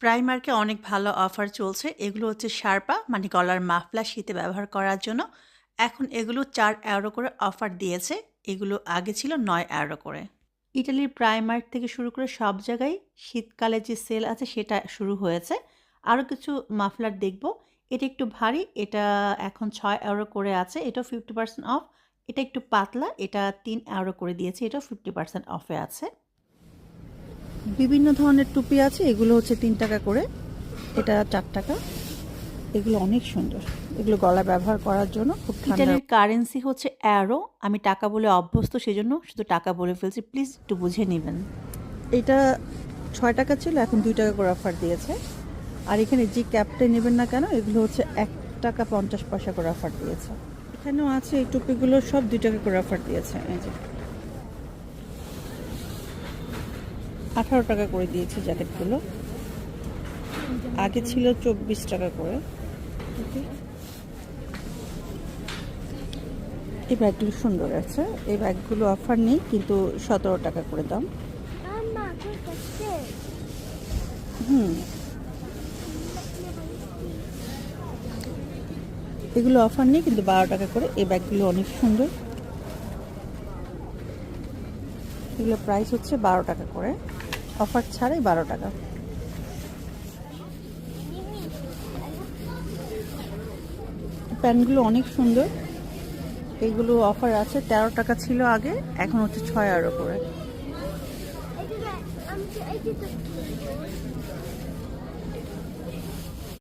প্রাইমার্কে অনেক ভালো অফার চলছে। এগুলো হচ্ছে শারপা মানে গলার মাফলার শীতে ব্যবহার করার জন্য। এখন এগুলো ৪ ইউরো করে অফার দিয়েছে। এগুলো আগে ছিল ৯ ইউরো করে। ইটালির প্রাইমার্ক থেকে শুরু করে সব জায়গায় শীতকালে যে সেল আছে সেটা শুরু হয়েছে। আরও কিছু মাফলার দেখব। এটা একটু ভারী, এটা এখন ৬ ইউরো করে আছে। এটাও 50% অফ। এটা একটু পাতলা, এটা ৩ ইউরো করে দিয়েছে। এটাও 50% অফে আছে। বিভিন্ন ধরনের টুপি আছে, এগুলো হচ্ছে ৩ টাকা করে, এটা ৪ টাকা। এগুলো অনেক সুন্দর, এগুলো গলায় ব্যবহার করার জন্য খুব ঠান্ডা। ইটালির কারেন্সি হচ্ছে ইউরো, আমি টাকা বলে অভ্যস্ত সেজন্য শুধু টাকা বলে ফেলছি, প্লিজ একটু বুঝে নেবেন। এটা ৬ টাকা ছিল, এখন ২ টাকা করে অফার দিয়েছে। আর এখানে যে ক্যাপটাই নেবেন না কেন এগুলো হচ্ছে ১ টাকা ৫০ পয়সা করে অফার দিয়েছে। এখানেও আছে, এই টুপিগুলো সব ২ টাকা করে অফার দিয়েছে। এই যে ১৮ টাকা করে দিয়েছে জ্যাকেটগুলো, আগে ছিল ২৪ টাকা করে। এই ব্যাগগুলো সুন্দর আছে, এই ব্যাগগুলো অফার নেই কিন্তু ১৭ টাকা করে দাম। এগুলো অফার নেই কিন্তু ১২ টাকা করে। এই ব্যাগগুলো অনেক সুন্দর, এগুলো প্রাইস হচ্ছে ১২ টাকা করে, অফার ছাড়াই ১২ টাকা। প্যান্টগুলো অনেক সুন্দর, এইগুলো অফার আছে। ১৩ টাকা ছিল আগে, এখন হচ্ছে ৬ ইউরো করে।